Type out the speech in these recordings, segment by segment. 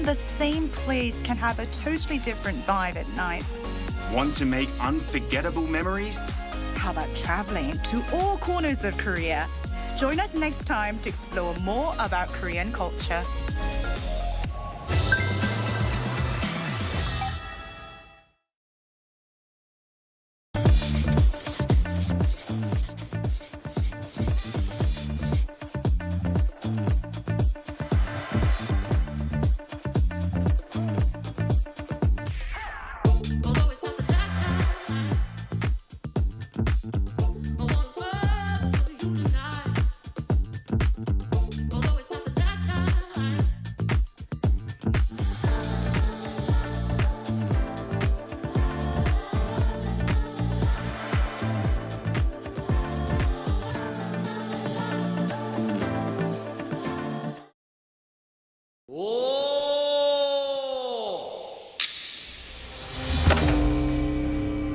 the same place can have a totally different vibe at night. Want to make unforgettable memories? How about traveling to all corners of Korea? Join us next time to explore more about Korean culture.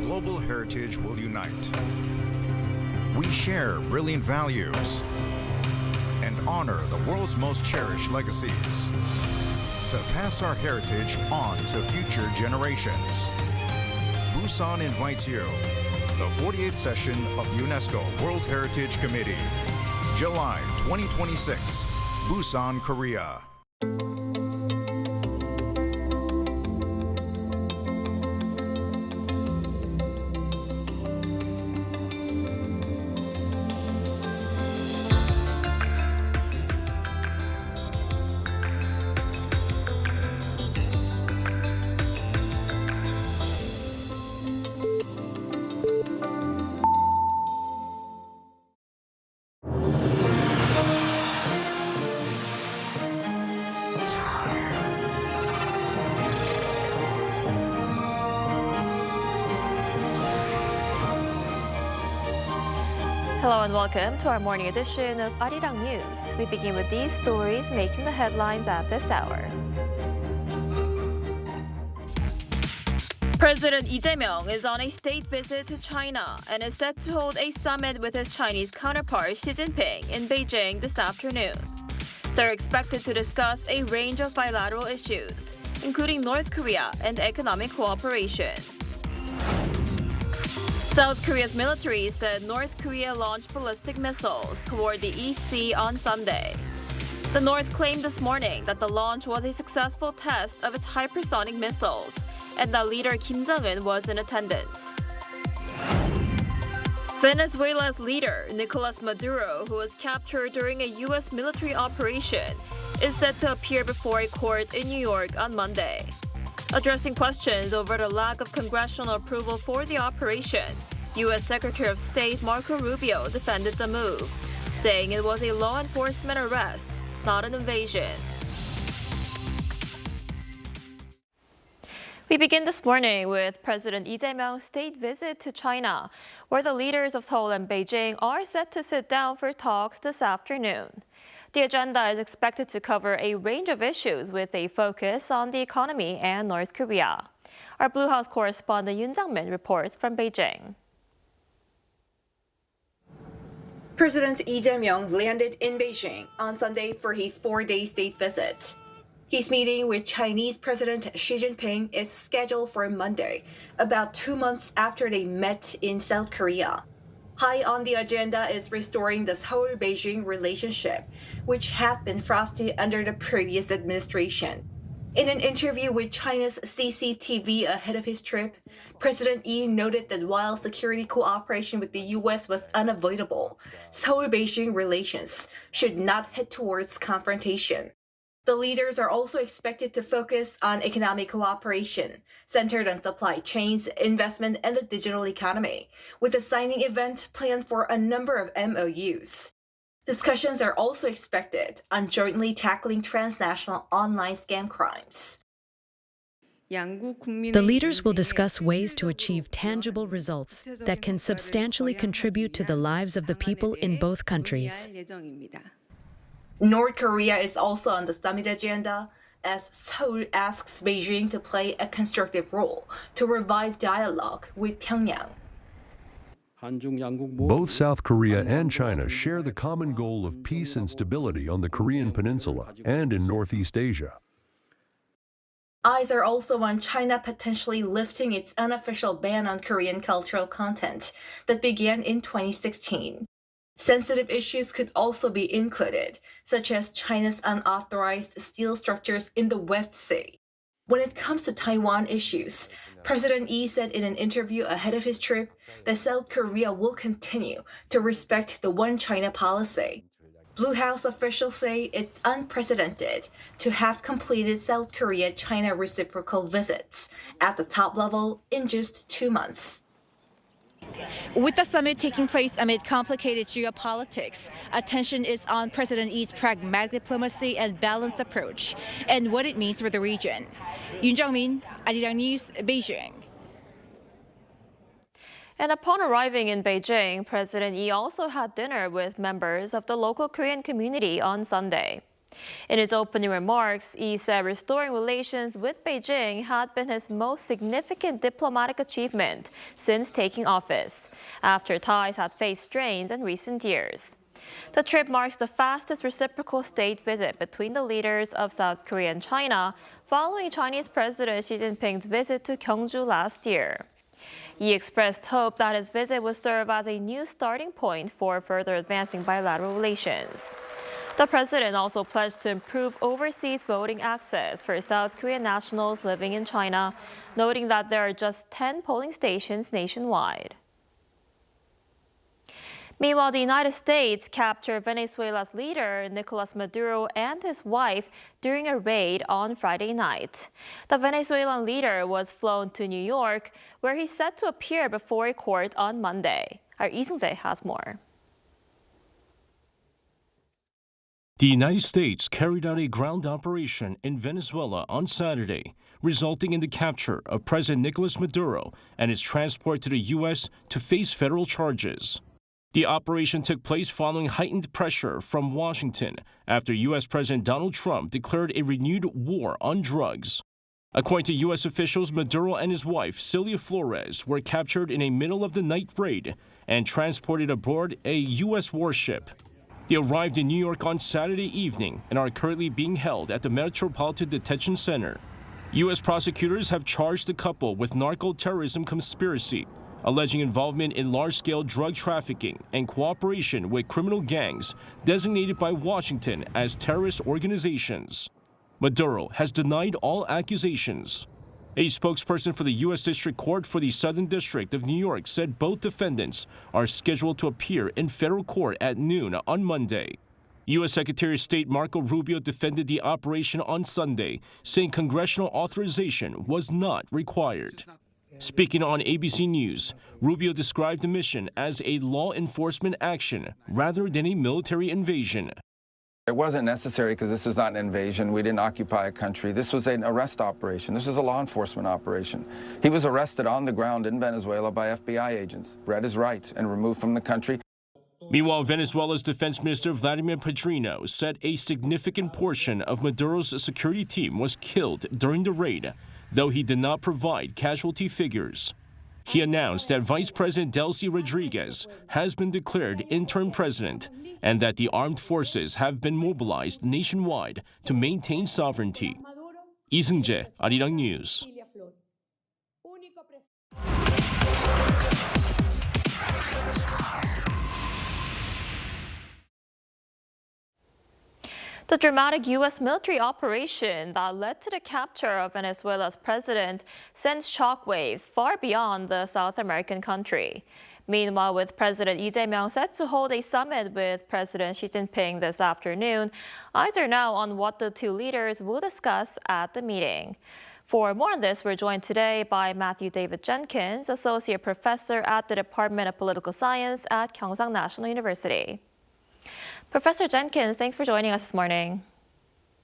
Global heritage will unite. We share brilliant values and honor the world's most cherished legacies to pass our heritage on to future generations. Busan invites you. The 48th session of UNESCO World Heritage Committee, July 2026, Busan, Korea. Hello and welcome to our morning edition of Arirang News. We begin with these stories making the headlines at this hour. President Lee Jae-myung is on a state visit to China and is set to hold a summit with his Chinese counterpart Xi Jinping in Beijing this afternoon. They're expected to discuss a range of bilateral issues, including North Korea and economic cooperation. South Korea's military said North Korea launched ballistic missiles toward the East Sea on Sunday. The North claimed this morning that the launch was a successful test of its hypersonic missiles and that leader Kim Jong-un was in attendance. Venezuela's leader, Nicolas Maduro, who was captured during a U.S. military operation, is set to appear before a court in New York on Monday. Addressing questions over the lack of congressional approval for the operation, U.S. Secretary of State Marco Rubio defended the move, saying it was a law enforcement arrest, not an invasion. We begin this morning with President Lee Jae-myung's state visit to China, where the leaders of Seoul and Beijing are set to sit down for talks this afternoon. The agenda is expected to cover a range of issues with a focus on the economy and North Korea. Our Blue House correspondent Yoon Jang-min reports from Beijing. President Lee Jae-myung landed in Beijing on Sunday for his four-day state visit. His meeting with Chinese President Xi Jinping is scheduled for Monday, about 2 months after they met in South Korea. High on the agenda is restoring the Seoul-Beijing relationship, which had been frosty under the previous administration. In an interview with China's CCTV ahead of his trip, President Lee noted that while security cooperation with the U.S. was unavoidable, Seoul-Beijing relations should not head towards confrontation. The leaders are also expected to focus on economic cooperation, centered on supply chains, investment, and the digital economy, with a signing event planned for a number of MOUs. Discussions are also expected on jointly tackling transnational online scam crimes. The leaders will discuss ways to achieve tangible results that can substantially contribute to the lives of the people in both countries. North Korea is also on the summit agenda, as Seoul asks Beijing to play a constructive role to revive dialogue with Pyongyang. Both South Korea and China share the common goal of peace and stability on the Korean Peninsula and in Northeast Asia. Eyes are also on China potentially lifting its unofficial ban on Korean cultural content that began in 2016. Sensitive issues could also be included, such as China's unauthorized steel structures in the West Sea. When it comes to Taiwan issues, President Lee said in an interview ahead of his trip that South Korea will continue to respect the One China policy. Blue House officials say it's unprecedented to have completed South Korea-China reciprocal visits at the top level in just 2 months. With the summit taking place amid complicated geopolitics, attention is on President Lee's pragmatic diplomacy and balanced approach, and what it means for the region. Yoon Jung-min, Arirang News, Beijing. And upon arriving in Beijing, President Lee also had dinner with members of the local Korean community on Sunday. In his opening remarks, Lee said restoring relations with Beijing had been his most significant diplomatic achievement since taking office, after ties had faced strains in recent years. The trip marks the fastest reciprocal state visit between the leaders of South Korea and China following Chinese President Xi Jinping's visit to Gyeongju last year. He expressed hope that his visit would serve as a new starting point for further advancing bilateral relations. The president also pledged to improve overseas voting access for South Korean nationals living in China, noting that there are just 10 polling stations nationwide. Meanwhile, the United States captured Venezuela's leader, Nicolas Maduro, and his wife during a raid on Friday night. The Venezuelan leader was flown to New York, where he's set to appear before a court on Monday. Our Lee Seung-jae has more. The United States carried out a ground operation in Venezuela on Saturday, resulting in the capture of President Nicolas Maduro and his transport to the U.S. to face federal charges. The operation took place following heightened pressure from Washington after U.S. President Donald Trump declared a renewed war on drugs. According to U.S. officials, Maduro and his wife, Celia Flores, were captured in a middle-of-the-night raid and transported aboard a U.S. warship. They arrived in New York on Saturday evening and are currently being held at the Metropolitan Detention Center. U.S. prosecutors have charged the couple with narco-terrorism conspiracy, alleging involvement in large-scale drug trafficking and cooperation with criminal gangs designated by Washington as terrorist organizations. Maduro has denied all accusations. A spokesperson for the U.S. District Court for the Southern District of New York said both defendants are scheduled to appear in federal court at noon on Monday. U.S. Secretary of State Marco Rubio defended the operation on Sunday, saying congressional authorization was not required. Speaking on ABC News, Rubio described the mission as a law enforcement action rather than a military invasion. It wasn't necessary because this was not an invasion. We didn't occupy a country. This was an arrest operation. This was a law enforcement operation. He was arrested on the ground in Venezuela by FBI agents, read his rights, and removed from the country. Meanwhile, Venezuela's Defense Minister Vladimir Padrino said a significant portion of Maduro's security team was killed during the raid, though he did not provide casualty figures. He announced that Vice President Delcy Rodriguez has been declared interim president and that the armed forces have been mobilized nationwide to maintain sovereignty. Lee Seung-jae, Arirang News. The dramatic U.S. military operation that led to the capture of Venezuela's president sends shockwaves far beyond the South American country. Meanwhile, with President Lee Jae-myung set to hold a summit with President Xi Jinping this afternoon, eyes are now on what the two leaders will discuss at the meeting. For more on this, we're joined today by Matthew David Jenkins, Associate Professor at the Department of Political Science at Gyeongsang National University. Professor Jenkins, thanks for joining us this morning.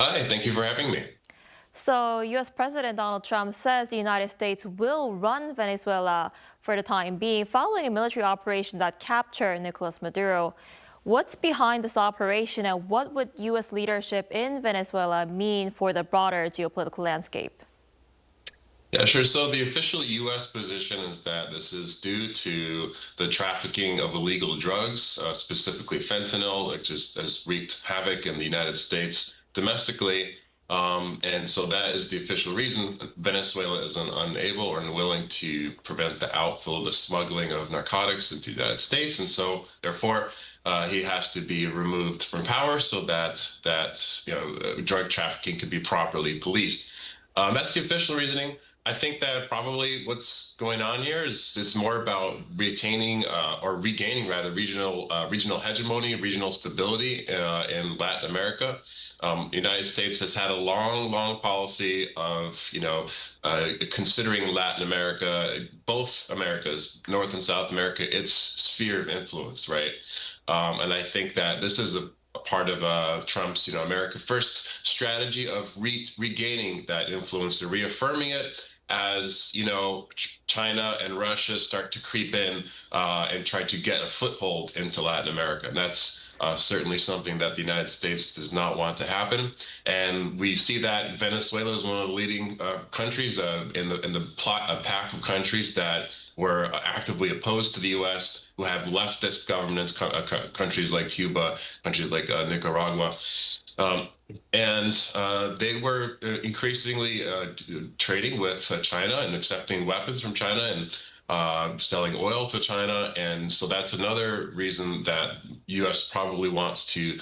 Hi, thank you for having me. So, U.S. President Donald Trump says the United States will run Venezuela for the time being following a military operation that captured Nicolas Maduro. What's behind this operation and what would U.S. leadership in Venezuela mean for the broader geopolitical landscape? Yeah, sure. So the official U.S. position is that this is due to the trafficking of illegal drugs, specifically fentanyl, which has wreaked havoc in the United States domestically And so that is the official reason Venezuela is unable or unwilling to prevent the outflow, the smuggling of narcotics into the United States. And so therefore, he has to be removed from power so that drug trafficking can be properly policed. That's the official reasoning. I think that probably what's going on here is more about retaining or regaining rather regional hegemony, regional stability in Latin America. The United States has had a long policy of considering Latin America, both Americas, North and South America, its sphere of influence, right? And I think that this is a part of Trump's, America First strategy of regaining that influence, or reaffirming it as, China and Russia start to creep in and try to get a foothold into Latin America. And that's certainly something that the United States does not want to happen. And we see that Venezuela is one of the leading countries in the pack of countries that were actively opposed to the U.S., who have leftist governments, countries like Cuba, countries like Nicaragua. And they were increasingly trading with China and accepting weapons from China and selling oil to China. And so that's another reason that U.S. probably wants to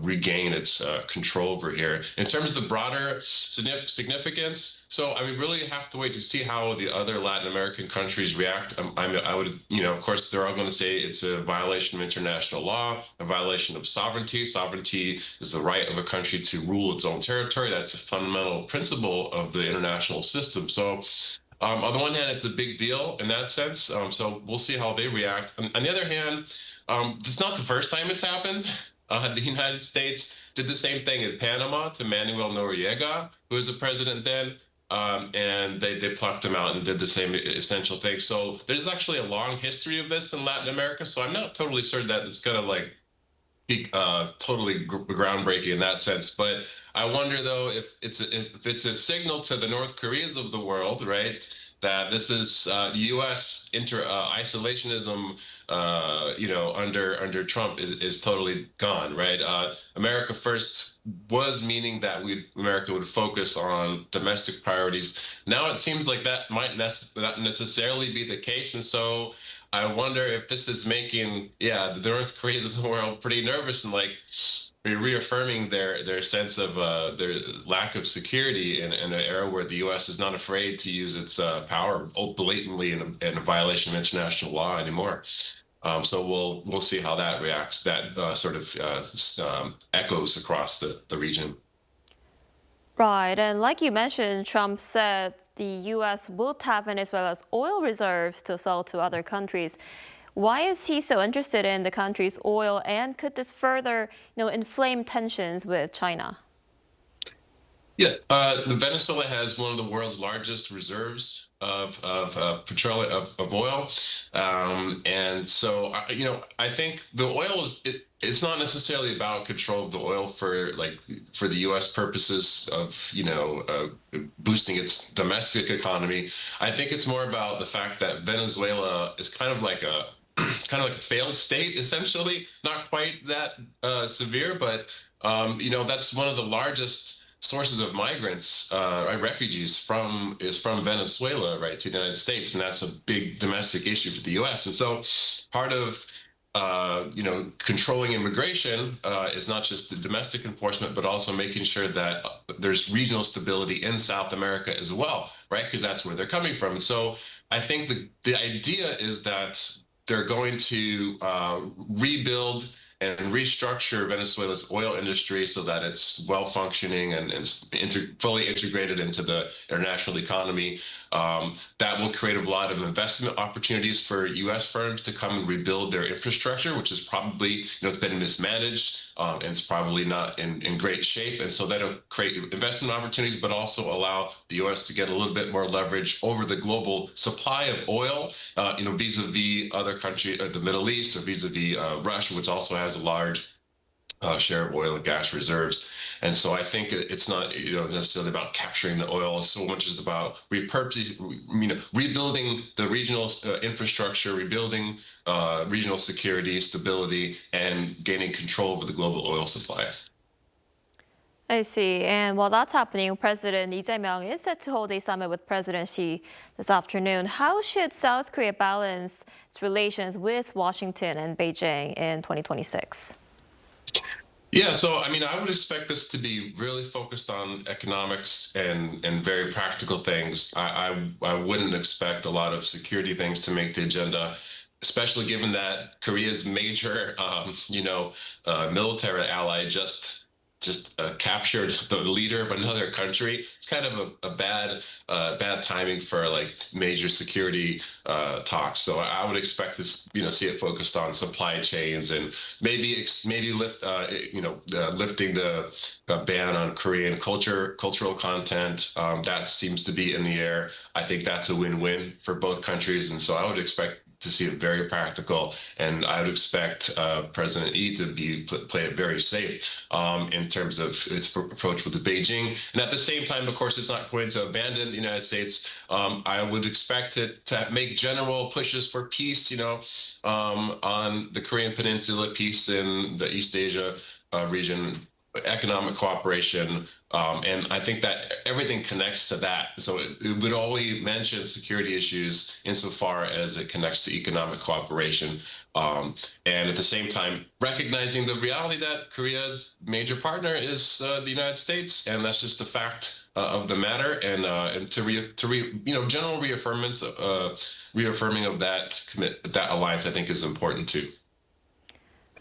regain its control over here. In terms of the broader significance, so I mean, really have to wait to see how the other Latin American countries react. I would, of course, they're all going to say it's a violation of international law, a violation of sovereignty. Sovereignty is the right of a country to rule its own territory. That's a fundamental principle of the international system. So on the one hand, it's a big deal in that sense. So we'll see how they react. On the other hand, it's not the first time it's happened. The United States did the same thing in Panama to Manuel Noriega, who was the president then. And they plucked him out and did the same essential thing. So there's actually a long history of this in Latin America. So I'm not totally sure that it's going to be totally groundbreaking in that sense. But I wonder, though, if it's a signal to the North Koreas of the world, right, that this is U.S. isolationism, under Trump is totally gone, right? America First was meaning that America would focus on domestic priorities. Now it seems like that might not necessarily be the case, and so I wonder if this is making the North Koreans of the world pretty nervous and reaffirming their sense of their lack of security in an era where the U.S. is not afraid to use its power blatantly in a violation of international law anymore. So we'll see how that reacts. That echoes across the region. Right, and like you mentioned, Trump said the U.S. will tap Venezuela's oil reserves to sell to other countries. Why is he so interested in the country's oil, and could this further, inflame tensions with China? Yeah, Venezuela has one of the world's largest reserves of petroleum of oil, and so I think the oil it's not necessarily about control of the oil for the U.S. purposes of boosting its domestic economy. I think it's more about the fact that Venezuela is kind of like a failed state, essentially. Not quite that severe, but that's one of the largest sources of migrants, refugees from Venezuela, right, to the United States, and that's a big domestic issue for the U.S. And so, part of controlling immigration is not just the domestic enforcement, but also making sure that there's regional stability in South America as well, right? Because that's where they're coming from. And so, I think the idea is that they're going to rebuild and restructure Venezuela's oil industry so that it's well-functioning and fully integrated into the international economy. That will create a lot of investment opportunities for U.S. firms to come and rebuild their infrastructure, which is probably, it's been mismanaged and it's probably not in great shape. And so that'll create investment opportunities, but also allow the U.S. to get a little bit more leverage over the global supply of oil, vis-a-vis other countries, the Middle East, or vis-a-vis Russia, which also has a large share of oil and gas reserves. And so I think it's not necessarily about capturing the oil so much as about repurposing, rebuilding the regional infrastructure, rebuilding regional security, stability, and gaining control over the global oil supply. I see. And while that's happening, President Lee Jae-myung is set to hold a summit with President Xi this afternoon. How should South Korea balance its relations with Washington and Beijing in 2026? Yeah, so I mean, I would expect this to be really focused on economics and very practical things. I wouldn't expect a lot of security things to make the agenda, especially given that Korea's major, military ally just captured the leader of another country. It's kind of a bad timing for like major security talks. So I would expect to see it focused on supply chains and maybe lifting the ban on Korean cultural content. That seems to be in the air. I think that's a win-win for both countries, and so I would expect to see it very practical, and I would expect President Lee to play it very safe in terms of its approach with Beijing. And at the same time, of course, it's not going to abandon the United States. I would expect it to make general pushes for peace, on the Korean Peninsula, peace in the East Asia region, economic cooperation, and I think that everything connects to that. So it would only mention security issues insofar as it connects to economic cooperation, and at the same time recognizing the reality that Korea's major partner is the United States, and that's just a fact of the matter. And general reaffirming of that alliance, I think, is important too.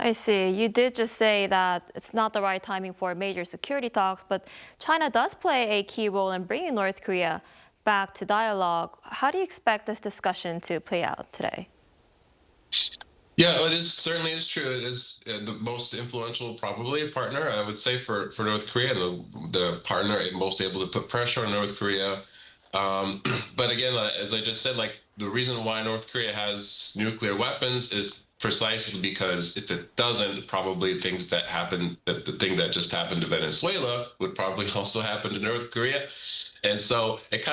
I see. You did just say that it's not the right timing for major security talks, but China does play a key role in bringing North Korea back to dialogue. How do you expect this discussion to play out today? Yeah, it certainly is true. It is the most influential, probably, partner, I would say, for North Korea, the partner most able to put pressure on North Korea. But again, as I just said, the reason why North Korea has nuclear weapons is precisely because if it doesn't, probably the thing that just happened to Venezuela would probably also happen to North Korea. And so it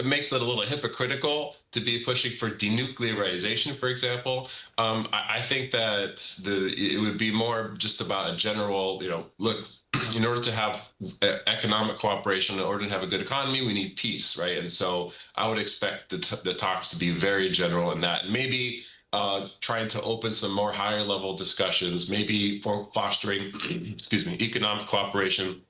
makes it a little hypocritical to be pushing for denuclearization, for example. I think that it would be more just about a general, look, in order to have economic cooperation, in order to have a good economy, we need peace, right? And so I would expect the talks to be very general in that. Maybe trying to open some more higher level discussions, maybe for fostering, economic cooperation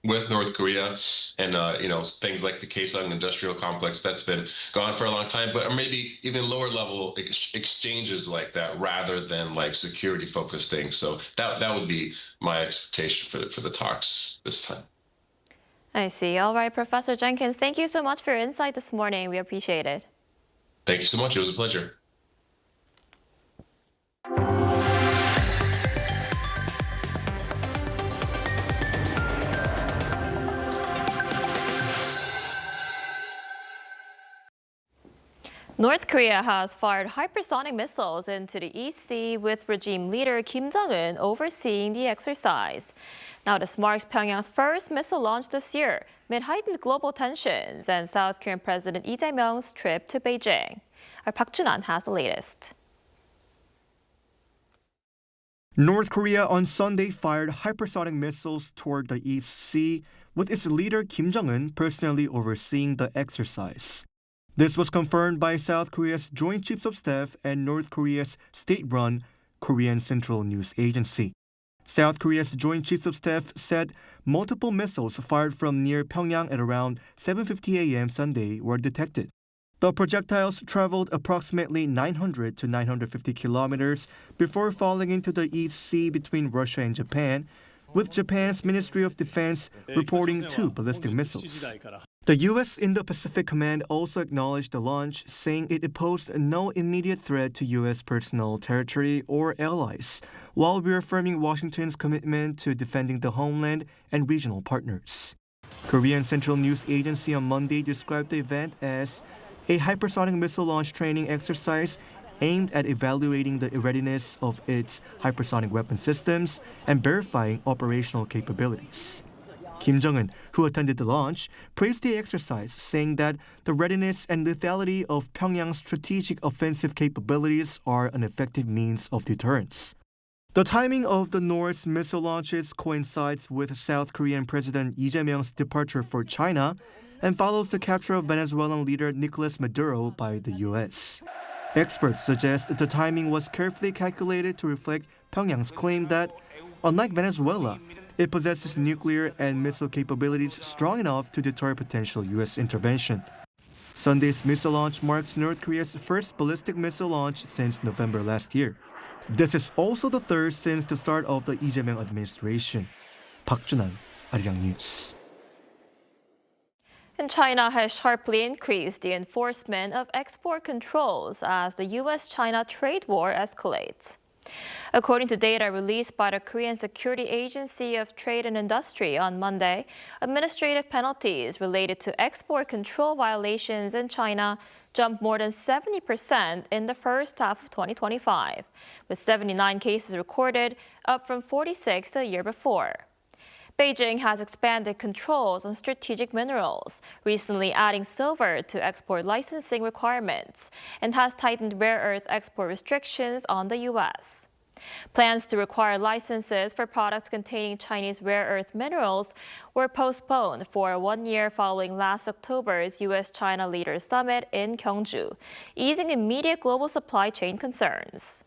with North Korea, and things like the Kaesong industrial complex that's been gone for a long time, but maybe even lower level exchanges like that, rather than security focused things. So that would be my expectation for the talks this time. I see. All right, Professor Jenkins, thank you so much for your insight this morning. We appreciate it. Thank you so much. It was a pleasure. North Korea has fired hypersonic missiles into the East Sea, with regime leader Kim Jong-un overseeing the exercise. Now, this marks Pyongyang's first missile launch this year, amid heightened global tensions and South Korean President Lee Jae-myung's trip to Beijing. Our Park Jun-an has the latest. North Korea on Sunday fired hypersonic missiles toward the East Sea, with its leader Kim Jong-un personally overseeing the exercise. This was confirmed by South Korea's Joint Chiefs of Staff and North Korea's state-run Korean Central News Agency. South Korea's Joint Chiefs of Staff said multiple missiles fired from near Pyongyang at around 7:50 a.m. Sunday were detected. The projectiles traveled approximately 900 to 950 kilometers before falling into the East Sea between Russia and Japan, with Japan's Ministry of Defense reporting 2 ballistic missiles. The U.S. Indo-Pacific Command also acknowledged the launch, saying it posed no immediate threat to U.S. personal territory or allies, while reaffirming Washington's commitment to defending the homeland and regional partners. Korean Central News Agency on Monday described the event as a hypersonic missile launch training exercise aimed at evaluating the readiness of its hypersonic weapon systems and verifying operational capabilities. Kim Jong-un, who attended the launch, praised the exercise, saying that the readiness and lethality of Pyongyang's strategic offensive capabilities are an effective means of deterrence. The timing of the North's missile launches coincides with South Korean President Lee Jae-myung's departure for China and follows the capture of Venezuelan leader Nicolas Maduro by the U.S. Experts suggest the timing was carefully calculated to reflect Pyongyang's claim that, unlike Venezuela, it possesses nuclear and missile capabilities strong enough to deter potential U.S. intervention. Sunday's missile launch marks North Korea's first ballistic missile launch since November last year. This is also the third since the start of the Lee Jae-myung administration. Park Jun-han, Arirang News. And China has sharply increased the enforcement of export controls as the U.S.-China trade war escalates. According to data released by the Korean Security Agency of Trade and Industry on Monday, administrative penalties related to export control violations in China jumped more than 70% in the first half of 2025, with 79 cases recorded, up from 46 the year before. Beijing has expanded controls on strategic minerals, recently adding silver to export licensing requirements, and has tightened rare earth export restrictions on the U.S. Plans to require licenses for products containing Chinese rare earth minerals were postponed for 1 year following last October's U.S.-China Leaders Summit in Gyeongju, easing immediate global supply chain concerns.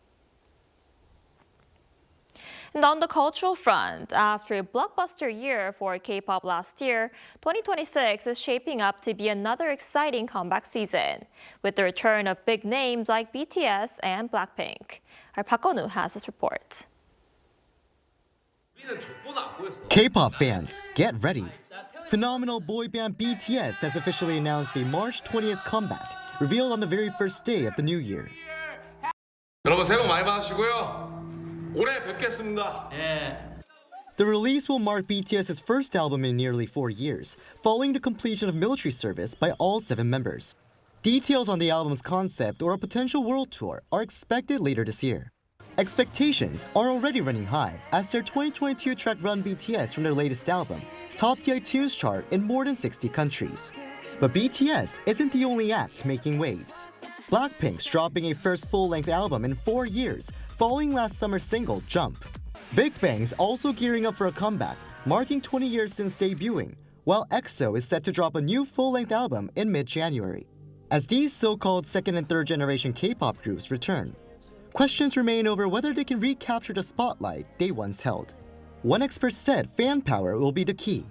And on the cultural front, after a blockbuster year for K-pop last year, 2026 is shaping up to be another exciting comeback season, with the return of big names like BTS and BLACKPINK. Our Park Gun-woo has this report. K-pop fans, get ready. Phenomenal boy band BTS has officially announced a March 20th comeback, revealed on the very first day of the new year. 여러분 새해 복 많이 받으시고요. 올해 뵙겠습니다. The release will mark BTS's first album in nearly 4 years, following the completion of military service by all 7 members. Details on the album's concept or a potential world tour are expected later this year. Expectations are already running high as their 2022 track Run BTS from their latest album topped the iTunes chart in more than 60 countries. But BTS isn't the only act making waves. BLACKPINK's dropping a first full-length album in 4 years, following last summer's single, Jump. BIGBANG's also gearing up for a comeback, marking 20 years since debuting, while EXO is set to drop a new full-length album in mid-January. As these so-called second and third generation K-pop groups return, questions remain over whether they can recapture the spotlight they once held. One expert said fan power will be the key.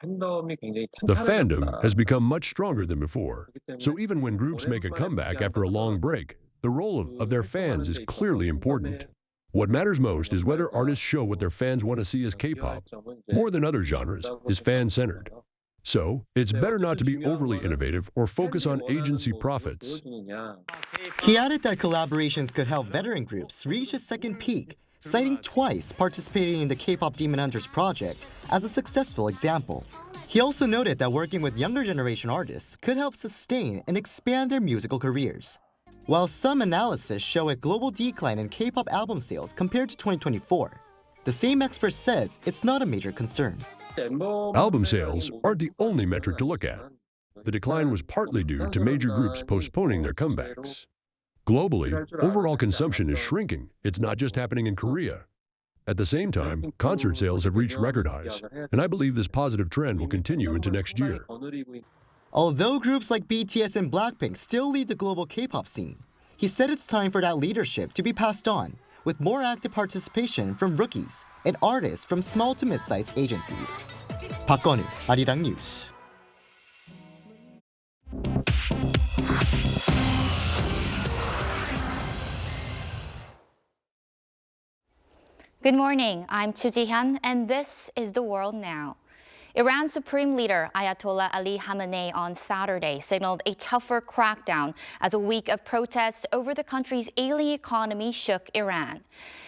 The fandom has become much stronger than before, so even when groups make a comeback after a long break, the role of their fans is clearly important. What matters most is whether artists show what their fans want to see as K-pop. More than other genres, is fan-centered. So, it's better not to be overly innovative or focus on agency profits. He added that collaborations could help veteran groups reach a second peak, citing TWICE participating in the K-pop Demon Hunters project as a successful example. He also noted that working with younger generation artists could help sustain and expand their musical careers. While some analysis show a global decline in K-pop album sales compared to 2024, the same expert says it's not a major concern. Album sales aren't the only metric to look at. The decline was partly due to major groups postponing their comebacks. Globally, overall consumption is shrinking. It's not just happening in Korea. At the same time, concert sales have reached record highs, and I believe this positive trend will continue into next year. Although groups like BTS and BLACKPINK still lead the global K-pop scene, he said it's time for that leadership to be passed on, with more active participation from rookies and artists from small to mid-sized agencies. Park Gun-woo, Arirang News. Good morning, I'm Chu Ji-hyun, and this is The World Now. Iran's Supreme Leader Ayatollah Ali Khamenei on Saturday signaled a tougher crackdown as a week of protests over the country's ailing economy shook Iran.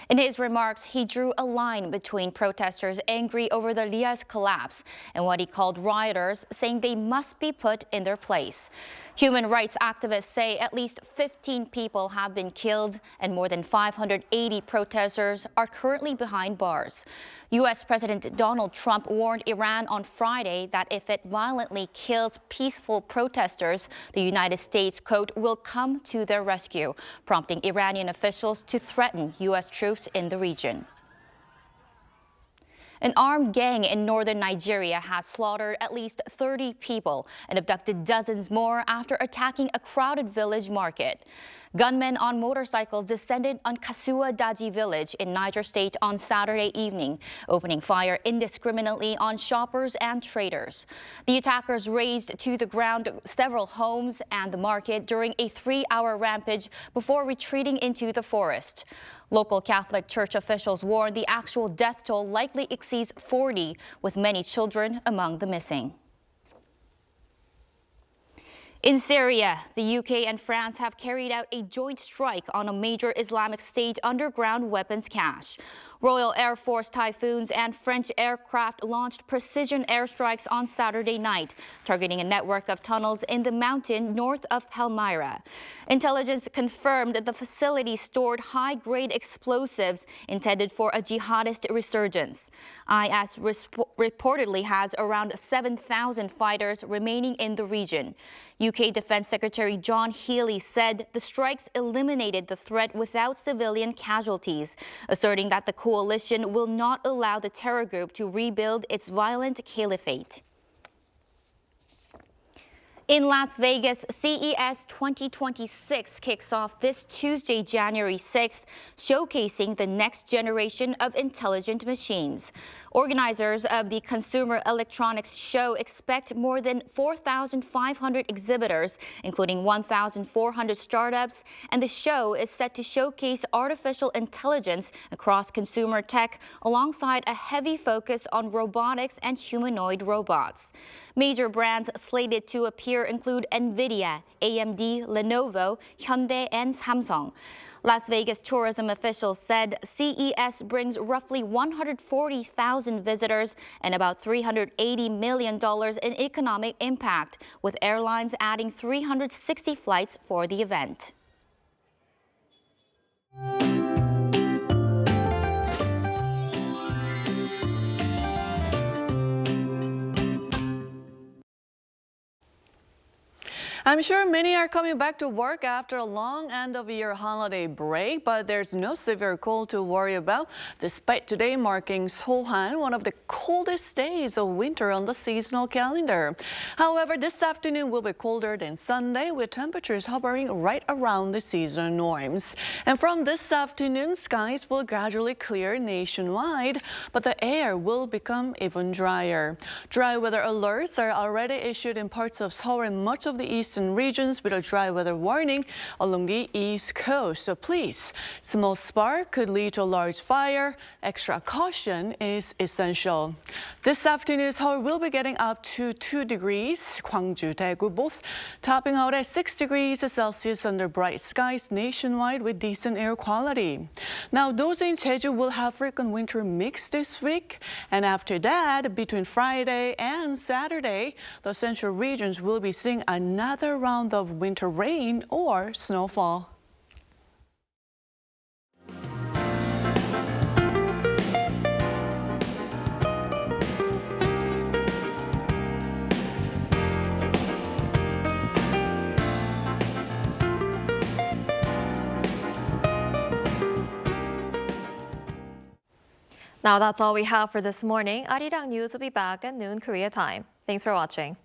In his remarks, he drew a line between protesters angry over the lia's collapse and what he called rioters, saying they must be put in their place. Human rights activists say at least 15 people have been killed and more than 580 protesters are currently behind bars. U.S. President Donald Trump warned Iran on Friday that if it violently kills peaceful protesters, the United States, quote, will come to their rescue, prompting Iranian officials to threaten U.S. troops in the region. An armed gang in northern Nigeria has slaughtered at least 30 people and abducted dozens more after attacking a crowded village market. Gunmen on motorcycles descended on Kasuwa Daji village in Niger State on Saturday evening, opening fire indiscriminately on shoppers and traders. The attackers razed to the ground several homes and the market during a 3-hour rampage before retreating into the forest. Local Catholic Church officials warn the actual death toll likely exceeds 40, with many children among the missing. In Syria, the UK and France have carried out a joint strike on a major Islamic State underground weapons cache. Royal Air Force Typhoons and French aircraft launched precision airstrikes on Saturday night, targeting a network of tunnels in the mountain north of Palmyra. Intelligence confirmed that the facility stored high-grade explosives intended for a jihadist resurgence. IS reportedly has around 7,000 fighters remaining in the region. UK Defense Secretary John Healey said the strikes eliminated the threat without civilian casualties, asserting that the coalition will not allow the terror group to rebuild its violent caliphate. In Las Vegas, CES 2026 kicks off this Tuesday, January 6th, showcasing the next generation of intelligent machines. Organizers of the Consumer Electronics Show expect more than 4,500 exhibitors, including 1,400 startups, and the show is set to showcase artificial intelligence across consumer tech, alongside a heavy focus on robotics and humanoid robots. Major brands slated to appear include NVIDIA, AMD, Lenovo, Hyundai, and Samsung. Las Vegas tourism officials said CES brings roughly 140,000 visitors and about $380 million in economic impact, with airlines adding 360 flights for the event. I'm sure many are coming back to work after a long end-of-year holiday break, but there's no severe cold to worry about, despite today marking Sohan, one of the coldest days of winter on the seasonal calendar. However, this afternoon will be colder than Sunday, with temperatures hovering right around the seasonal norms. And from this afternoon, skies will gradually clear nationwide, but the air will become even drier. Dry weather alerts are already issued in parts of Seoul and much of the eastern regions, with a dry weather warning along the east coast. So please, small spark could lead to a large fire. Extra caution is essential. This afternoon, Seoul will be getting up to 2 degrees. Gwangju, Daegu both topping out at 6 degrees Celsius under bright skies nationwide with decent air quality. Now, those in Jeju will have frequent winter mix this week. And after that, between Friday and Saturday, the central regions will be seeing another round of winter rain or snowfall. Now that's all we have for this morning. Arirang News will be back at noon Korea time. Thanks for watching.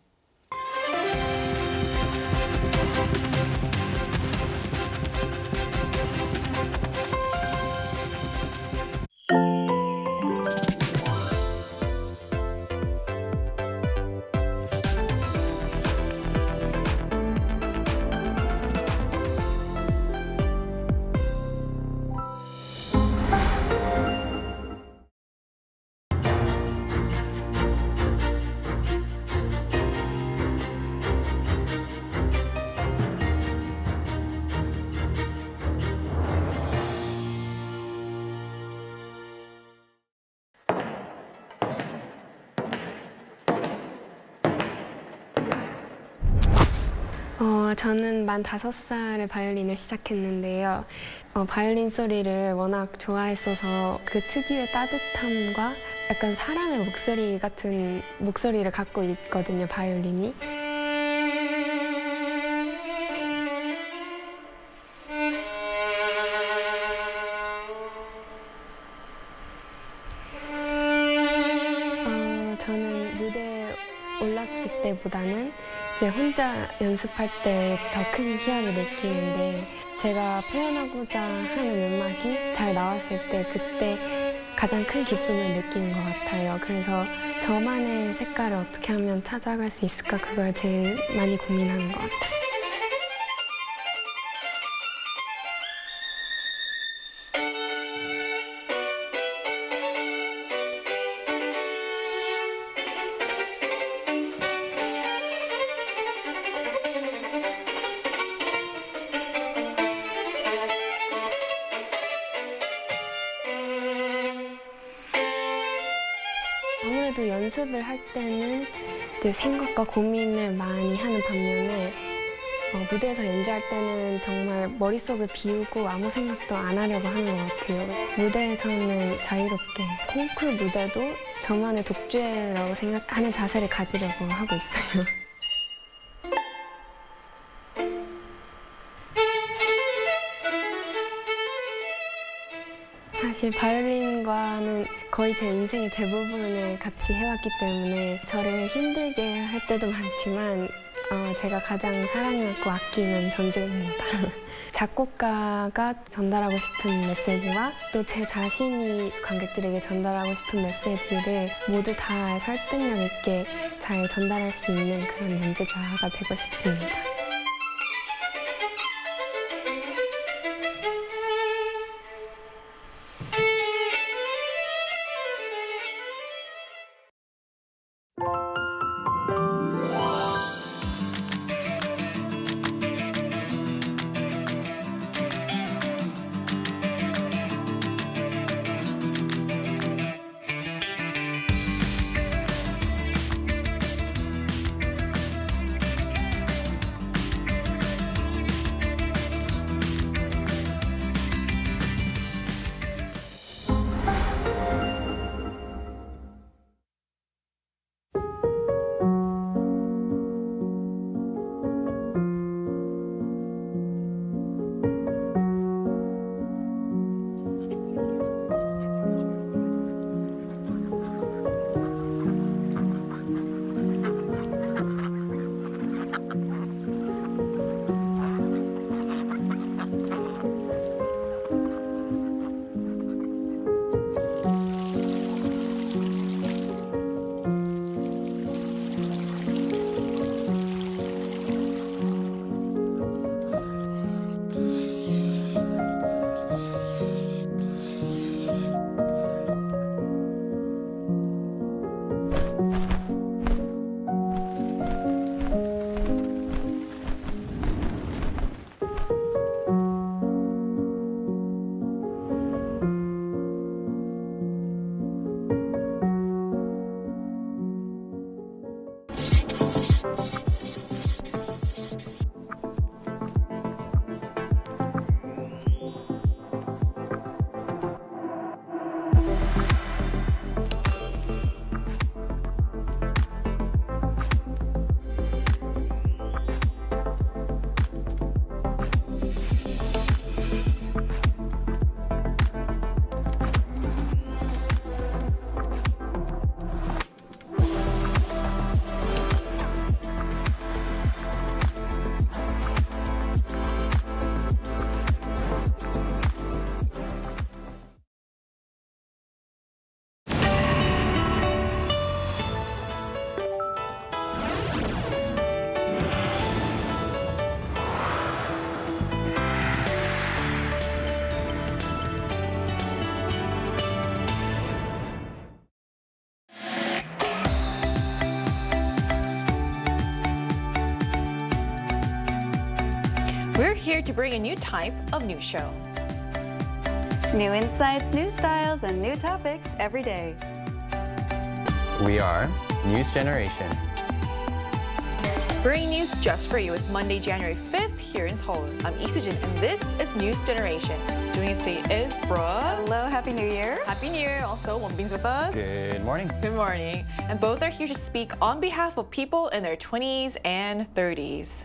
저는 만 5살에 바이올린을 시작했는데요. 바이올린 소리를 워낙 좋아했어서 그 특유의 따뜻함과 약간 사람의 목소리 같은 목소리를 갖고 있거든요, 바이올린이. 저는 무대에 올랐을 때보다는 이제 혼자 연습할 때 더 큰 희열을 느끼는데 제가 표현하고자 하는 음악이 잘 나왔을 때 그때 가장 큰 기쁨을 느끼는 것 같아요. 그래서 저만의 색깔을 어떻게 하면 찾아갈 수 있을까 그걸 제일 많이 고민하는 것 같아요. 아무래도 연습을 할 때는 이제 생각과 고민을 많이 하는 반면에 무대에서 연주할 때는 정말 머릿속을 비우고 아무 생각도 안 하려고 하는 것 같아요. 무대에서는 자유롭게 콩쿨 무대도 저만의 독주라고 생각하는 자세를 가지려고 하고 있어요. 사실 바이올린과는 거의 제 인생의 대부분을 같이 해왔기 때문에 저를 힘들게 할 때도 많지만 제가 가장 사랑하고 아끼는 존재입니다. 작곡가가 전달하고 싶은 메시지와 또 제 자신이 관객들에게 전달하고 싶은 메시지를 모두 다 설득력 있게 잘 전달할 수 있는 그런 연주자가 되고 싶습니다. We're here to bring a new type of news show. New insights, new styles, and new topics every day. We are News Generation. Bringing news just for you. It's Monday, January 5th here in Seoul. I'm Isujin, and this is News Generation. Joining us today is Brooke. Hello, Happy New Year. Happy New Year. Also, Wonbing's with us. Good morning. Good morning. And both are here to speak on behalf of people in their 20s and 30s.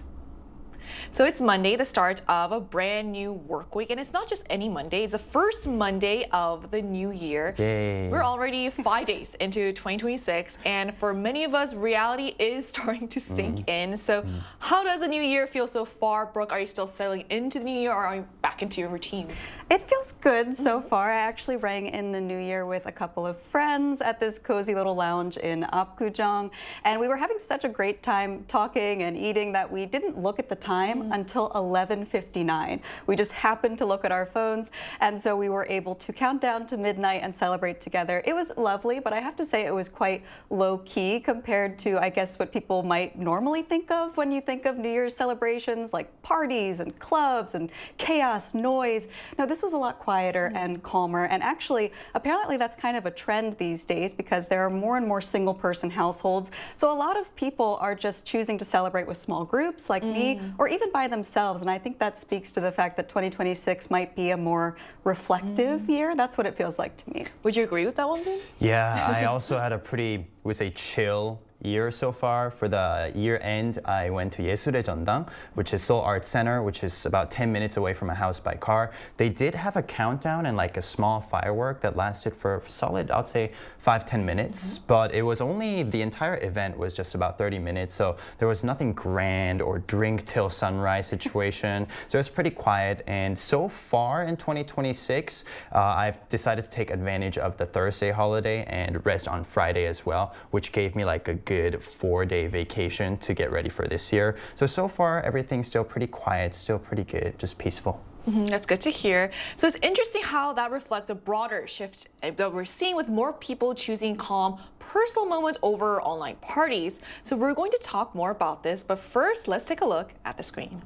So it's Monday, the start of a brand new work week, and it's not just any Monday, it's the first Monday of the new year. Yay. We're already 5 days into 2026, and for many of us, reality is starting to sink in. So how does the new year feel so far? Brooke, are you still settling into the new year, or are you back into your routine? It feels good so far. I actually rang in the new year with a couple of friends at this cozy little lounge in Apgujeong, and we were having such a great time talking and eating that we didn't look at the time until 11:59. We just happened to look at our phones, and so we were able to count down to midnight and celebrate together. It was lovely, but I have to say it was quite low-key compared to, I guess, what people might normally think of when you think of New Year's celebrations, like parties and clubs and chaos, noise. No, this was a lot quieter and calmer, and actually, apparently that's kind of a trend these days because there are more and more single-person households. So a lot of people are just choosing to celebrate with small groups like me, or even by themselves, and I think that speaks to the fact that 2026 might be a more reflective year. That's what it feels like to me. Would you agree with that one, Ben? Yeah, I also had a pretty, we say, chill year so far. For the year end, I went to 예술의 전당, which is Seoul Arts Center, which is about 10 minutes away from my house by car. They did have a countdown and like a small firework that lasted for solid, I'd say 5-10 minutes, but it was only, the entire event was just about 30 minutes, so there was nothing grand or drink till sunrise situation. So it was pretty quiet, and so far in 2026, I've decided to take advantage of the Thursday holiday and rest on Friday as well, which gave me like a good 4-day vacation to get ready for this year. So far, everything's still pretty quiet, still pretty good, just peaceful. That's good to hear. So it's interesting how that reflects a broader shift that we're seeing with more people choosing calm, personal moments over online parties. So we're going to talk more about this, but first, let's take a look at the screen.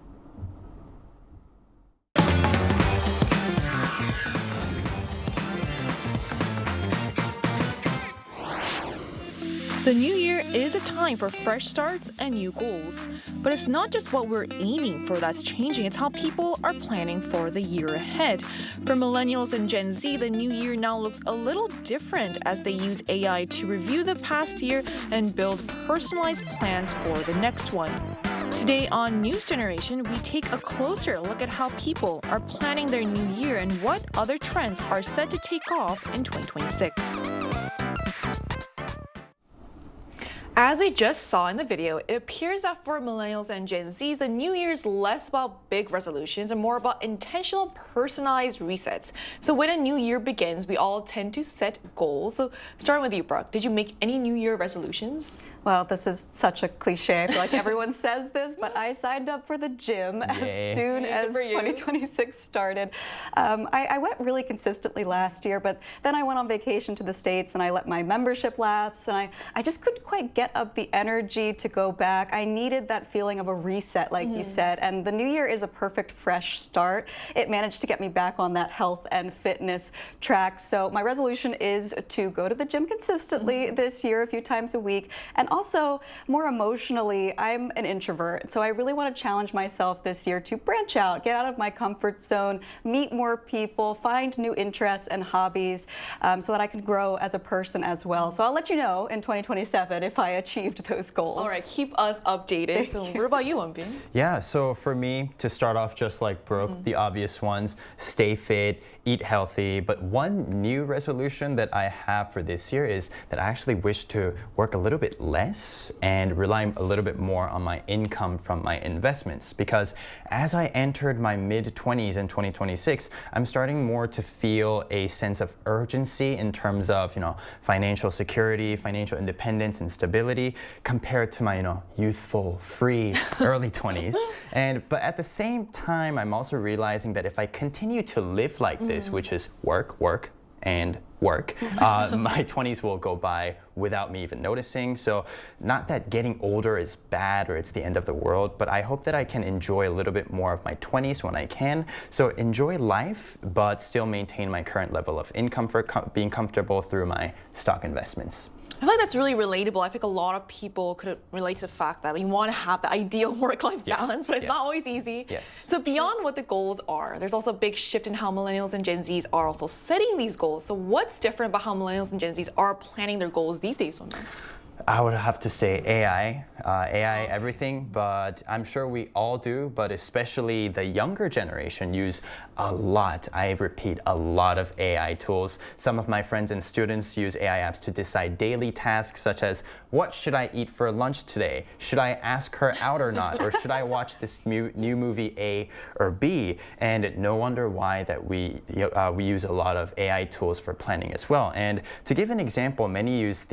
The new year is a time for fresh starts and new goals. But it's not just what we're aiming for that's changing, it's how people are planning for the year ahead. For millennials and Gen Z, the new year now looks a little different as they use AI to review the past year and build personalized plans for the next one. Today on News Generation, we take a closer look at how people are planning their new year and what other trends are set to take off in 2026. As we just saw in the video, it appears that for millennials and Gen Zs, the new year is less about big resolutions and more about intentional, personalized resets. So when a new year begins, we all tend to set goals. So starting with you, Brooke, did you make any new year resolutions? Well, this is such a cliche. I feel like everyone says this, but I signed up for the gym as soon as 2026 started. I went really consistently last year, but then I went on vacation to the States and I let my membership lapse, and I just couldn't quite get up the energy to go back. I needed that feeling of a reset, like you said, and the new year is a perfect fresh start. It managed to get me back on that health and fitness track. So my resolution is to go to the gym consistently this year, a few times a week, and also, more emotionally, I'm an introvert, so I really want to challenge myself this year to branch out, get out of my comfort zone, meet more people, find new interests and hobbies so that I can grow as a person as well. So I'll let you know in 2027 if I achieved those goals. All right, keep us updated. So what about you, Wonbin? Yeah, so for me, to start off just like Brooke, the obvious ones, stay fit, eat healthy. But one new resolution that I have for this year is that I actually wish to work a little bit less and rely a little bit more on my income from my investments. Because as I entered my mid-20s in 2026, I'm starting more to feel a sense of urgency in terms of, financial security, financial independence and stability compared to my, youthful, free early 20s. But at the same time, I'm also realizing that if I continue to live like this, which is work, and work, my 20s will go by without me even noticing. So not that getting older is bad or it's the end of the world, but I hope that I can enjoy a little bit more of my 20s when I can. So enjoy life, but still maintain my current level of income for being comfortable through my stock investments. I feel like that's really relatable. I think a lot of people could relate to the fact that you want to have the ideal work-life balance, but it's not always easy. Yes. So beyond what the goals are, there's also a big shift in how millennials and Gen Zs are also setting these goals. So what's different about how millennials and Gen Zs are planning their goals these days, Sohan? I would have to say AI. AI everything, but I'm sure we all do, but especially the younger generation use a lot, I repeat, a lot of AI tools. Some of my friends and students use AI apps to decide daily tasks such as, what should I eat for lunch today? Should I ask her out or not? Or should I watch this new movie A or B? And no wonder why that we use a lot of AI tools for planning as well. And to give an example, many use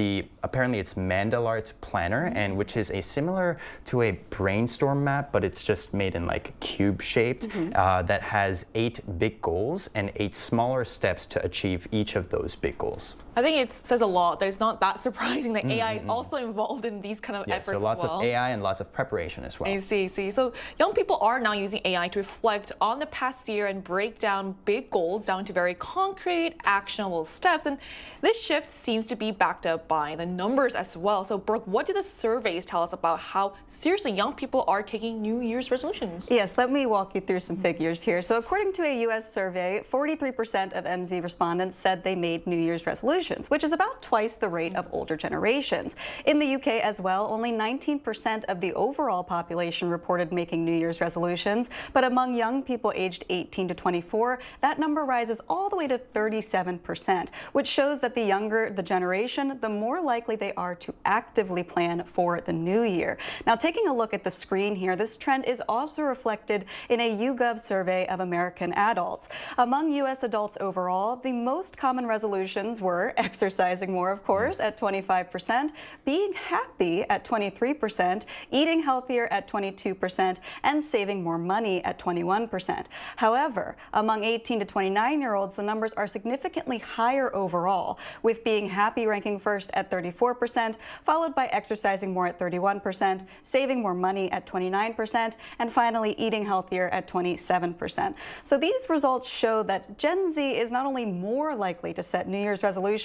apparently it's Mandelart Planner, and which is similar to a brainstorm map, but it's just made in like cube shaped, that has 8 big goals and 8 smaller steps to achieve each of those big goals. I think it says a lot that it's not that surprising that AI is also involved in these kind of efforts so lots as well. of AI and lots of preparation as well. I see. So young people are now using AI to reflect on the past year and break down big goals down to very concrete, actionable steps. And this shift seems to be backed up by the numbers as well. So Brooke, what do the surveys tell us about how seriously young people are taking New Year's resolutions? Yes, let me walk you through some figures here. So according to a U.S. survey, 43% of MZ respondents said they made New Year's resolutions, which is about twice the rate of older generations. In the UK as well, only 19% of the overall population reported making New Year's resolutions, but among young people aged 18 to 24, that number rises all the way to 37%, which shows that the younger the generation, the more likely they are to actively plan for the new year. Now, taking a look at the screen here, this trend is also reflected in a YouGov survey of American adults. Among U.S. adults overall, the most common resolutions were exercising more, of course, at 25%, being happy at 23%, eating healthier at 22%, and saving more money at 21%. However, among 18 to 29-year-olds, the numbers are significantly higher overall, with being happy ranking first at 34%, followed by exercising more at 31%, saving more money at 29%, and finally eating healthier at 27%. So these results show that Gen Z is not only more likely to set New Year's resolutions,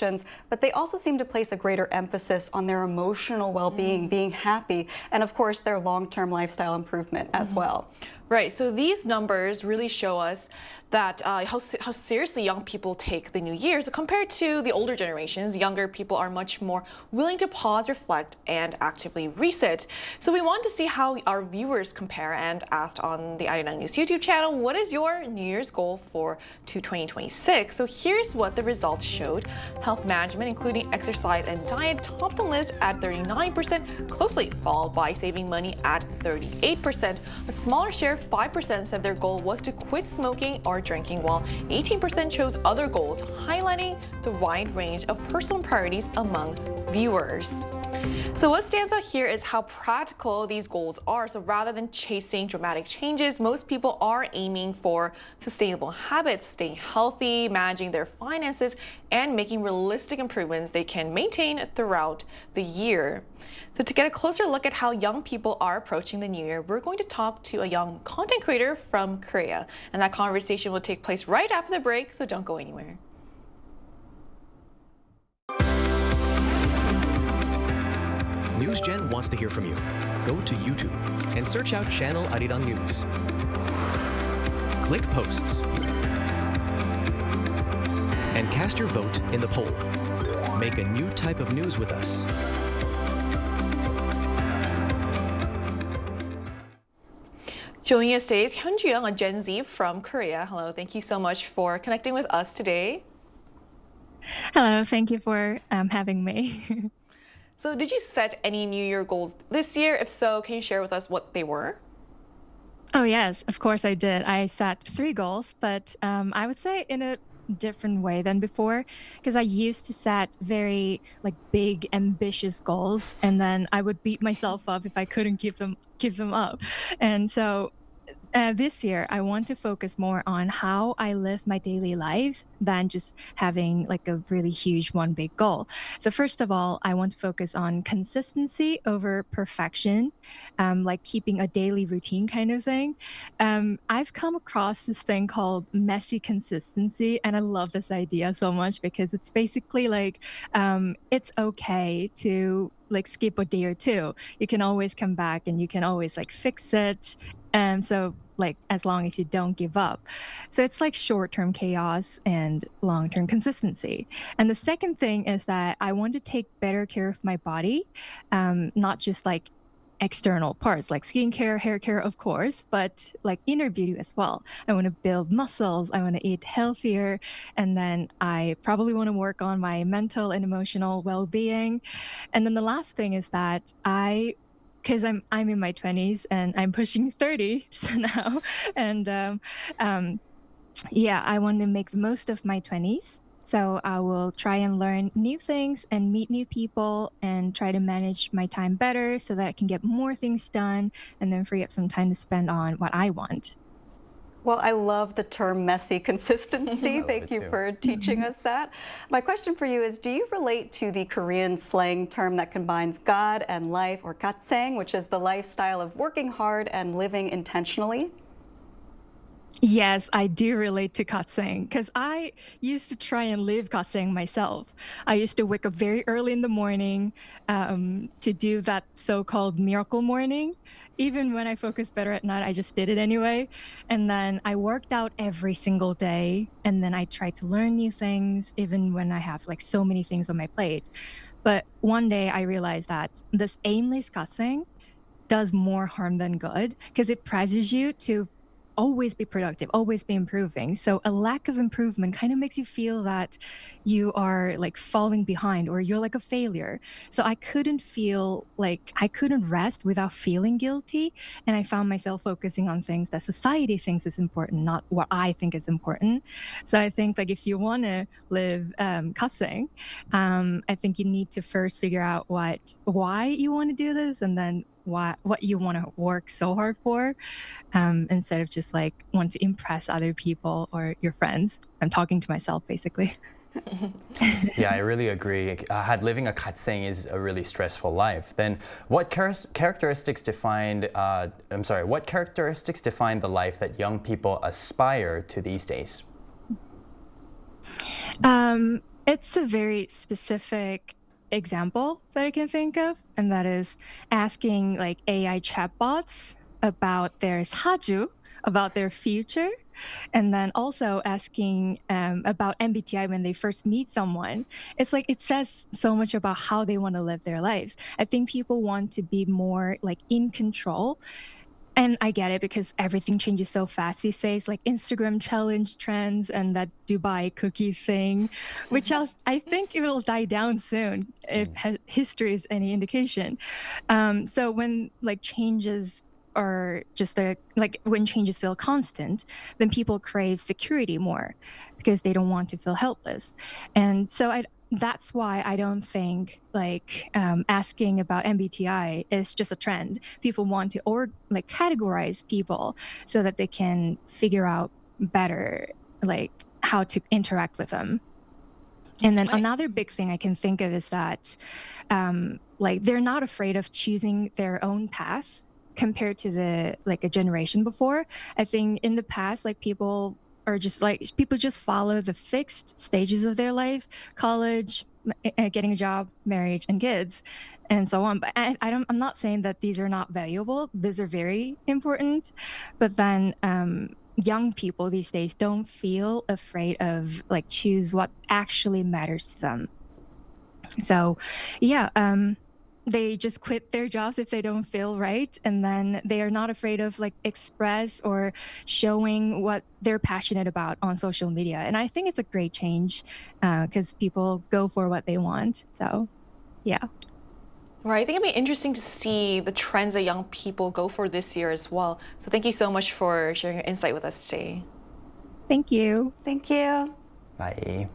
but they also seem to place a greater emphasis on their emotional well-being, being happy, and of course their long-term lifestyle improvement as well. Right, so these numbers really show us that how seriously young people take the new year. So compared to the older generations, younger people are much more willing to pause, reflect, and actively reset. So we want to see how our viewers compare and asked on the Arirang News YouTube channel, what is your New Year's goal for 2026? So here's what the results showed. Health management, including exercise and diet, topped the list at 39%, closely followed by saving money at 38%. A smaller share, 5%, said their goal was to quit smoking or drinking, while 18% chose other goals, highlighting the wide range of personal priorities among viewers. So what stands out here is how practical these goals are. So rather than chasing dramatic changes, most people are aiming for sustainable habits, staying healthy, managing their finances, and making realistic improvements they can maintain throughout the year. So to get a closer look at how young people are approaching the new year, we're going to talk to a young content creator from Korea. And that conversation will take place right after the break, so don't go anywhere. NewsGen wants to hear from you. Go to YouTube and search out channel Arirang News. Click Posts and cast your vote in the poll. Make a new type of news with us. Joining us today is Hyunju Young, a Gen Z from Korea. Hello, thank you so much for connecting with us today. Hello, thank you for having me. So did you set any New Year goals this year? If so, can you share with us what they were? Oh yes, of course I did. I set 3 goals, but I would say in a different way than before, because I used to set very big, ambitious goals, and then I would beat myself up if I couldn't keep them up. And so this year, I want to focus more on how I live my daily lives than just having like a really huge one big goal. So first of all, I want to focus on consistency over perfection, like keeping a daily routine kind of thing. I've come across this thing called messy consistency, and I love this idea so much because it's basically like it's okay to like skip a day or two. You can always come back and you can always like fix it. So like as long as you don't give up. So it's like short-term chaos and long-term consistency. And the second thing is that I want to take better care of my body, not just like external parts like skincare, hair care, of course, but like inner beauty as well. I want to build muscles, I want to eat healthier, and then I probably want to work on my mental and emotional well-being. And then the last thing is that because I'm in my 20s and I'm pushing 30 now, and yeah, I want to make the most of my 20s. So I will try and learn new things and meet new people and try to manage my time better so that I can get more things done and then free up some time to spend on what I want. Well, I love the term messy consistency. Thank you for teaching us that. My question for you is, do you relate to the Korean slang term that combines God and life, or katseng, which is the lifestyle of working hard and living intentionally? Yes, I do relate to katseng because I used to try and live katseng myself. I used to wake up very early in the morning to do that so-called miracle morning. Even when I focused better at night, I just did it anyway. And then I worked out every single day. And then I tried to learn new things, even when I have like so many things on my plate. But one day I realized that this aimless katseng does more harm than good because it pressures you to always be productive, always be improving. So a lack of improvement kind of makes you feel that you are like falling behind or you're like a failure. So I couldn't rest without feeling guilty. And I found myself focusing on things that society thinks is important, not what I think is important. So I think like if you want to live katseng, I think you need to first figure out why you want to do this, and then what you want to work so hard for, instead of just like want to impress other people or your friends. I'm talking to myself basically. Yeah, I really agree. Living a katseng is a really stressful life. Then what characteristics define the life that young people aspire to these days? It's a very specific example that I can think of, and that is asking like AI chatbots about their 사주, about their future, and then also asking about MBTI when they first meet someone. It's like it says so much about how they want to live their lives. I think people want to be more like in control. And I get it because everything changes so fast these days, like Instagram challenge trends and that Dubai cookie thing, which I think it will die down soon if history is any indication. So when like changes are just when changes feel constant, then people crave security more because they don't want to feel helpless. And so that's why I don't think like asking about MBTI is just a trend. People want to categorize people so that they can figure out better like how to interact with them. And then another big thing I can think of is that like they're not afraid of choosing their own path compared to a generation before. I think in the past, like people just follow the fixed stages of their life: college, getting a job, marriage, and kids, and so on. But I'm not saying that these are not valuable. These are very important. But then young people these days don't feel afraid of like choose what actually matters to them. So yeah, they just quit their jobs if they don't feel right, and then they are not afraid of like express or showing what they're passionate about on social media. And I think it's a great change because people go for what they want. So yeah. Right, I think it'd be interesting to see the trends that young people go for this year as well. So thank you so much for sharing your insight with us today. Thank you. Thank you. Bye.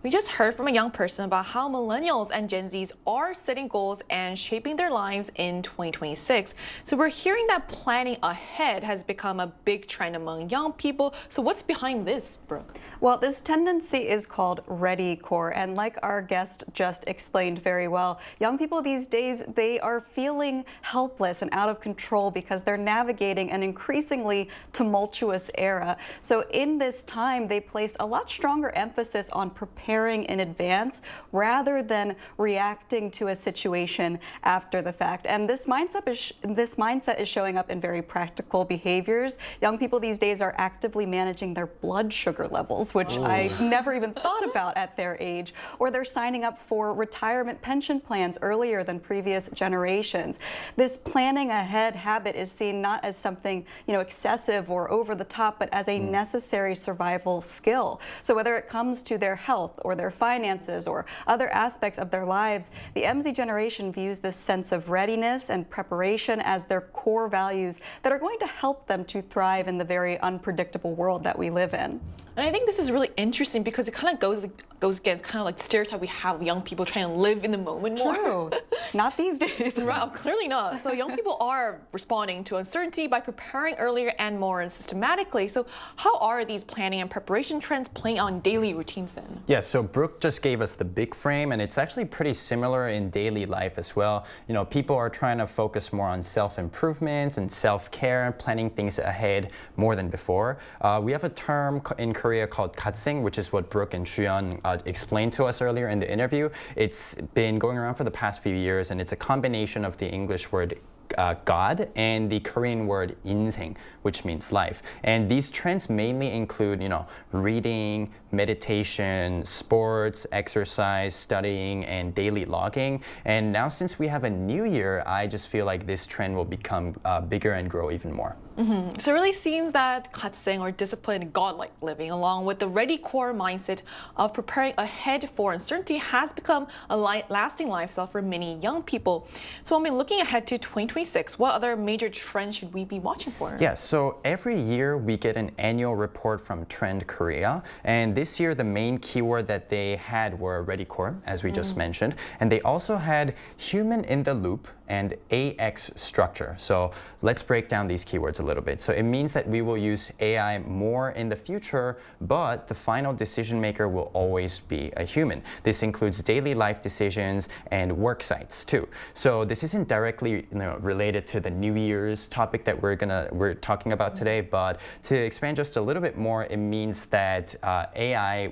We just heard from a young person about how millennials and Gen Zs are setting goals and shaping their lives in 2026. So we're hearing that planning ahead has become a big trend among young people. So what's behind this, Brooke? Well, this tendency is called readycore, and like our guest just explained very well, young people these days, they are feeling helpless and out of control because they're navigating an increasingly tumultuous era. So in this time, they place a lot stronger emphasis on preparing in advance rather than reacting to a situation after the fact. And this mindset is showing up in very practical behaviors. Young people these days are actively managing their blood sugar levels, which I never even thought about at their age, or they're signing up for retirement pension plans earlier than previous generations. This planning ahead habit is seen not as something, excessive or over the top, but as a necessary survival skill. So whether it comes to their health or their finances or other aspects of their lives, the MZ generation views this sense of readiness and preparation as their core values that are going to help them to thrive in the very unpredictable world that we live in. And I think this is really interesting because it kind of goes against kind of like the stereotype we have of young people trying to live in the moment more. True. Not these days. Right, clearly not. So young people are responding to uncertainty by preparing earlier and more systematically. So how are these planning and preparation trends playing out in daily routines then? Yeah, so Brooke just gave us the big frame, and it's actually pretty similar in daily life as well. People are trying to focus more on self-improvements and self-care, planning things ahead more than before. We have a term in Korea called gatseng, which is what Brooke and Shuyeon explained to us earlier in the interview. It's been going around for the past few years, and it's a combination of the English word God and the Korean word 인생, which means life. And these trends mainly include, reading, meditation, sports, exercise, studying, and daily logging. And now since we have a new year, I just feel like this trend will become bigger and grow even more. So it really seems that gatseng, or disciplined godlike living, along with the ready core mindset of preparing ahead for uncertainty, has become a lasting lifestyle for many young people. So when we're looking ahead to 2026, what other major trends should we be watching for? Yes, so every year we get an annual report from Trend Korea, and this year the main keyword that they had were ready core, as we just mentioned, and they also had human in the loop and AX structure. So let's break down these keywords a little bit. So it means that we will use AI more in the future, but the final decision maker will always be a human. This includes daily life decisions and work sites too. So this isn't directly related to the New Year's topic that we're talking about today, but to expand just a little bit more, it means that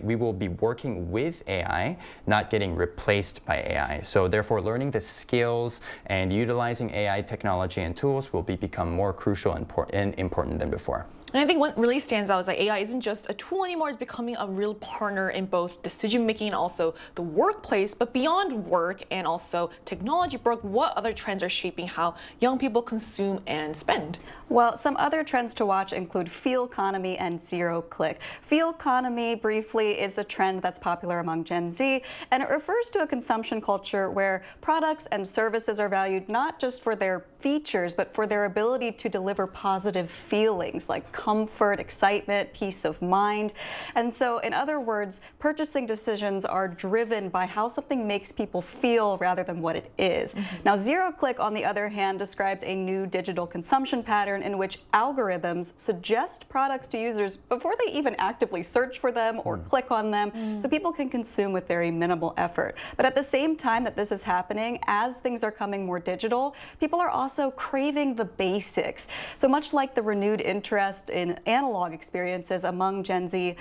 we will be working with AI, not getting replaced by AI. So therefore, learning the skills and utilizing AI technology and tools will become more crucial and important than before. And I think what really stands out is that AI isn't just a tool anymore, it's becoming a real partner in both decision-making and also the workplace. But beyond work and also technology, Brooke, what other trends are shaping how young people consume and spend? Well, some other trends to watch include feel economy and zero click. Feel economy, briefly, is a trend that's popular among Gen Z, and it refers to a consumption culture where products and services are valued not just for their features, but for their ability to deliver positive feelings like comfort, excitement, peace of mind. And so, in other words, purchasing decisions are driven by how something makes people feel rather than what it is. Now, zero click, on the other hand, describes a new digital consumption pattern in which algorithms suggest products to users before they even actively search for them or click on them, so people can consume with very minimal effort. But at the same time that this is happening, as things are coming more digital, people are also craving the basics. So much like the renewed interest in analog experiences among Gen Z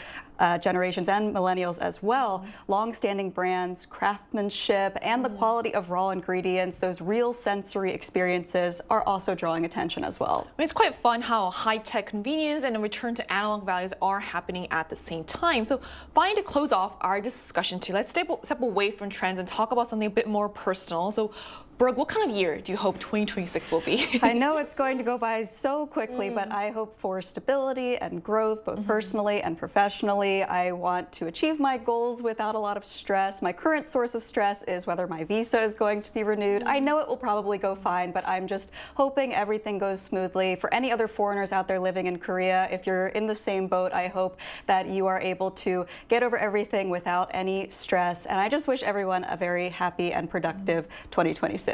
generations and millennials as well, long-standing brands, craftsmanship, and the quality of raw ingredients, those real sensory experiences, are also drawing attention as well. It's quite fun how high-tech convenience and a return to analog values are happening at the same time. So finally, to close off our discussion let's step away from trends and talk about something a bit more personal. So Brooke, what kind of year do you hope 2026 will be? I know it's going to go by so quickly, but I hope for stability and growth, both personally and professionally. I want to achieve my goals without a lot of stress. My current source of stress is whether my visa is going to be renewed. I know it will probably go fine, but I'm just hoping everything goes smoothly. For any other foreigners out there living in Korea, if you're in the same boat, I hope that you are able to get over everything without any stress. And I just wish everyone a very happy and productive 2026.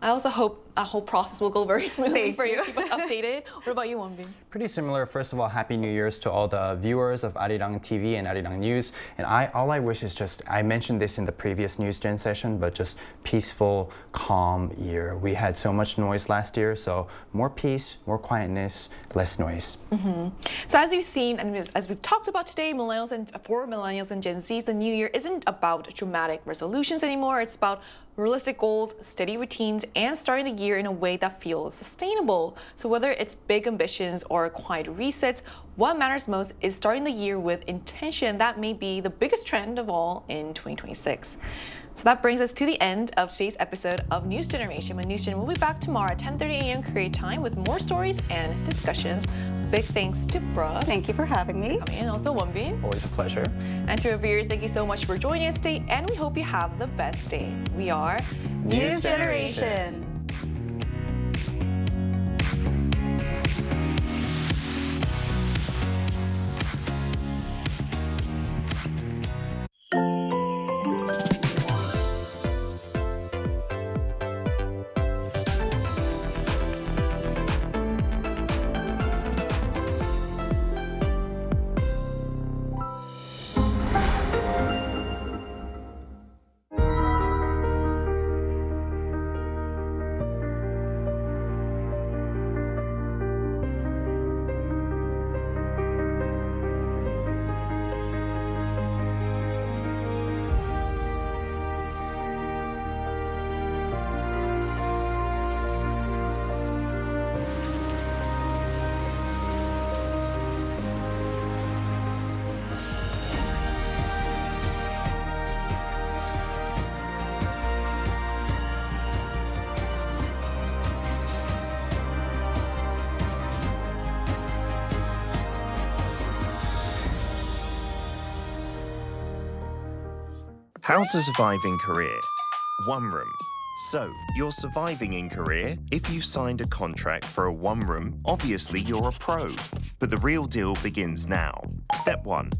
I also hope that whole process will go very smoothly for you. Keep us updated. What about you, Wonbin? Pretty similar. First of all, Happy New Year's to all the viewers of Arirang TV and Arirang News. And all I wish is just, I mentioned this in the previous News Gen session, but just peaceful, calm year. We had so much noise last year, so more peace, more quietness, less noise. So as we've seen and as we've talked about today, for millennials and Gen Zs, the new year isn't about dramatic resolutions anymore. It's about realistic goals, steady routines, and starting the year in a way that feels sustainable. So whether it's big ambitions or quiet resets, what matters most is starting the year with intention. That may be the biggest trend of all in 2026. So that brings us to the end of today's episode of News Generation. News Gen will be back tomorrow at 10:30 a.m. Korea time with more stories and discussions. Big thanks to Brooke. Thank you for having me. And also Wonbin. Always a pleasure. And to our viewers, thank you so much for joining us today, and we hope you have the best day. We are News Generation. How to survive in Korea. One room. So, you're surviving in Korea? If you've signed a contract for a one room, obviously you're a pro. But the real deal begins now. Step 1.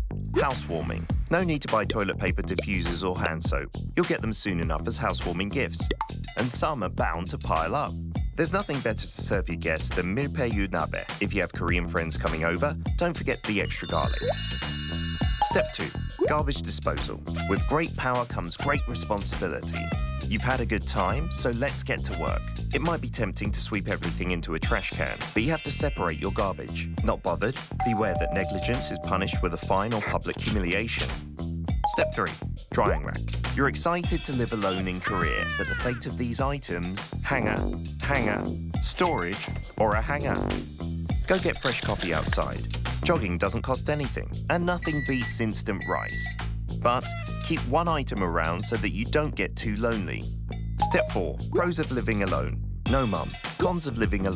Housewarming. No need to buy toilet paper, diffusers or hand soap. You'll get them soon enough as housewarming gifts. And some are bound to pile up. There's nothing better to serve your guests than milpaeyu nabe. If you have Korean friends coming over, don't forget the extra garlic. Step 2. Garbage disposal. With great power comes great responsibility. You've had a good time, so let's get to work. It might be tempting to sweep everything into a trash can, but you have to separate your garbage. Not bothered? Beware that negligence is punished with a fine or public humiliation. Step 3. Drying rack. You're excited to live alone in Korea, but the fate of these items, hanger, storage, or a hanger. Go get fresh coffee outside. Jogging doesn't cost anything, and nothing beats instant rice. But keep one item around so that you don't get too lonely. Step 4. Pros of living alone. No mum. Cons of living alone.